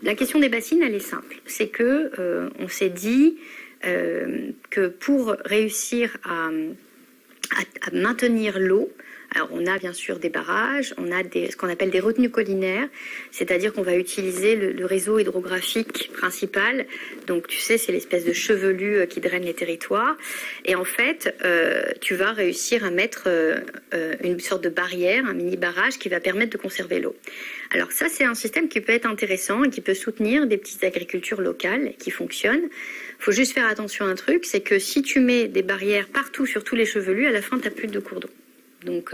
la question des bassines, elle est simple. C'est que on s'est dit que pour réussir à maintenir l'eau, alors on a bien sûr des barrages, on a ce qu'on appelle des retenues collinaires, c'est-à-dire qu'on va utiliser le réseau hydrographique principal. Donc tu sais, c'est l'espèce de chevelu qui draine les territoires. Et en fait, tu vas réussir à mettre une sorte de barrière, un mini barrage qui va permettre de conserver l'eau. Alors ça, c'est un système qui peut être intéressant et qui peut soutenir des petites agricultures locales qui fonctionnent. Il faut juste faire attention à un truc, c'est que si tu mets des barrières partout sur tous les chevelus, à la fin, tu n'as plus de cours d'eau. Donc,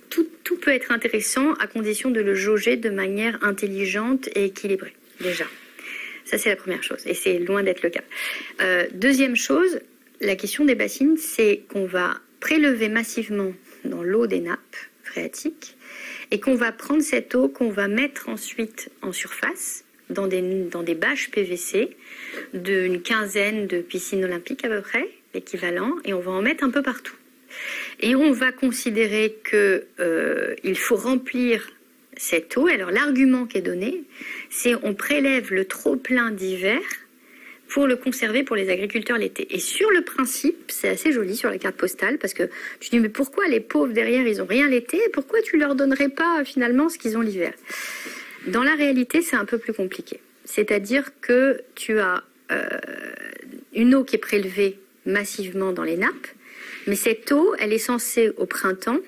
tout peut être intéressant à condition de le jauger de manière intelligente et équilibrée, déjà. Ça, c'est la première chose, et c'est loin d'être le cas. Deuxième chose, la question des bassines, c'est qu'on va prélever massivement dans l'eau des nappes phréatiques et qu'on va prendre cette eau qu'on va mettre ensuite en surface dans des bâches PVC d'une quinzaine de piscines olympiques à peu près, l'équivalent, et on va en mettre un peu partout. Et on va considérer qu'il faut remplir cette eau. Alors l'argument qui est donné, c'est on prélève le trop-plein d'hiver pour le conserver pour les agriculteurs l'été. Et sur le principe, c'est assez joli sur la carte postale, parce que tu dis, mais pourquoi les pauvres derrière, ils n'ont rien l'été, et pourquoi tu leur donnerais pas finalement ce qu'ils ont l'hiver? Dans la réalité, c'est un peu plus compliqué. C'est-à-dire que tu as une eau qui est prélevée massivement dans les nappes, mais cette eau, elle est censée, au printemps,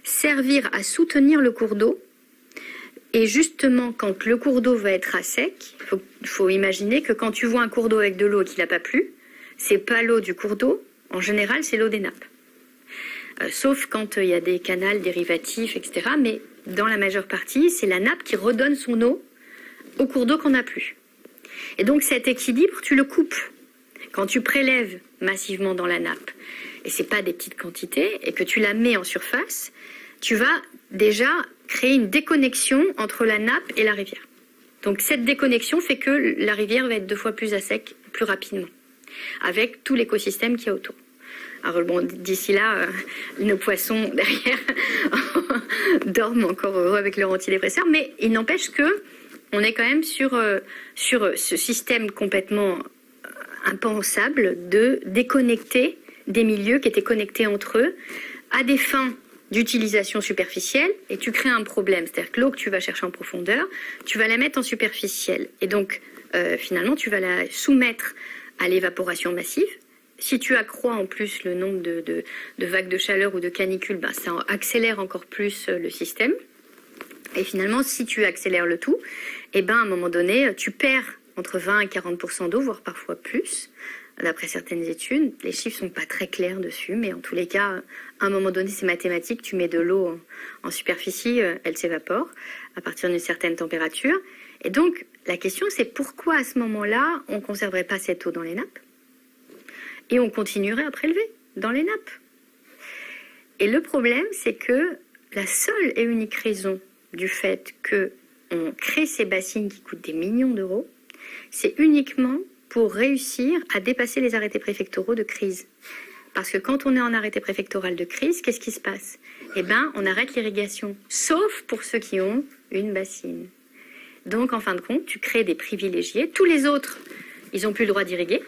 servir à soutenir le cours d'eau. Et justement, quand le cours d'eau va être à sec, il faut imaginer que quand tu vois un cours d'eau avec de l'eau et qu'il n'a pas plu, c'est pas l'eau du cours d'eau, en général, c'est l'eau des nappes. Sauf quand il y a des canals dérivatifs, etc. Mais dans la majeure partie, c'est la nappe qui redonne son eau au cours d'eau qu'on n'a plus. Et donc cet équilibre, tu le coupes. Quand tu prélèves massivement dans la nappe, et c'est pas des petites quantités, et que tu la mets en surface, tu vas déjà créer une déconnexion entre la nappe et la rivière. Donc cette déconnexion fait que la rivière va être 2 fois plus à sec, plus rapidement, avec tout l'écosystème qu'il y a autour. Alors bon, d'ici là, nos poissons derrière dorment encore heureux avec leur antidépresseur, mais il n'empêche que on est quand même sur ce système complètement impensable de déconnecter des milieux qui étaient connectés entre eux à des fins d'utilisation superficielle, et tu crées un problème. C'est-à-dire que l'eau que tu vas chercher en profondeur, tu vas la mettre en superficielle. Et donc, finalement, tu vas la soumettre à l'évaporation massive. Si tu accrois en plus le nombre de vagues de chaleur ou de canicules, ben, ça accélère encore plus le système. Et finalement, si tu accélères le tout, eh ben, à un moment donné, tu perds entre 20 et 40% d'eau, voire parfois plus. D'après certaines études, les chiffres sont pas très clairs dessus, mais en tous les cas, à un moment donné, c'est mathématique. Tu mets de l'eau en superficie, elle s'évapore à partir d'une certaine température. Et donc, la question, c'est pourquoi à ce moment-là, on conserverait pas cette eau dans les nappes et on continuerait à prélever dans les nappes. Et le problème, c'est que la seule et unique raison du fait qu'on crée ces bassines qui coûtent des millions d'euros, c'est uniquement pour réussir à dépasser les arrêtés préfectoraux de crise. Parce que quand on est en arrêté préfectoral de crise, qu'est-ce qui se passe? Eh bien, on arrête l'irrigation, sauf pour ceux qui ont une bassine. Donc, en fin de compte, tu crées des privilégiés. Tous les autres, ils n'ont plus le droit d'irriguer.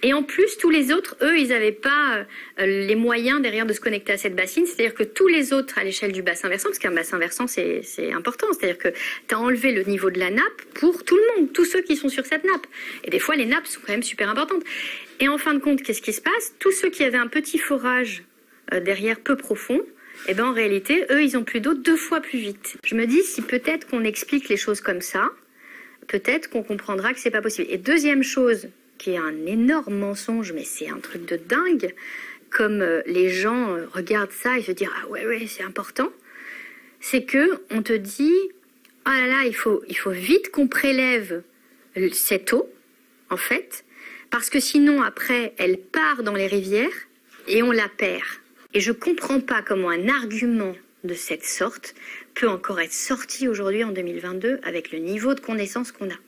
Et en plus, tous les autres, eux, ils n'avaient pas les moyens derrière de se connecter à cette bassine. C'est-à-dire que tous les autres à l'échelle du bassin versant, parce qu'un bassin versant, c'est important. C'est-à-dire que tu as enlevé le niveau de la nappe pour tout le monde, tous ceux qui sont sur cette nappe. Et des fois, les nappes sont quand même super importantes. Et en fin de compte, qu'est-ce qui se passe? Tous ceux qui avaient un petit forage derrière peu profond, eh ben, en réalité, eux, ils ont plus d'eau 2 fois plus vite. Je me dis, si peut-être qu'on explique les choses comme ça, peut-être qu'on comprendra que c'est pas possible. Et deuxième chose, qui est un énorme mensonge, mais c'est un truc de dingue, comme les gens regardent ça et se disent « Ah ouais, c'est important », c'est que on te dit « Ah là là, il faut vite qu'on prélève cette eau, en fait, parce que sinon, après, elle part dans les rivières et on la perd. » Et je comprends pas comment un argument de cette sorte peut encore être sorti aujourd'hui en 2022 avec le niveau de connaissance qu'on a.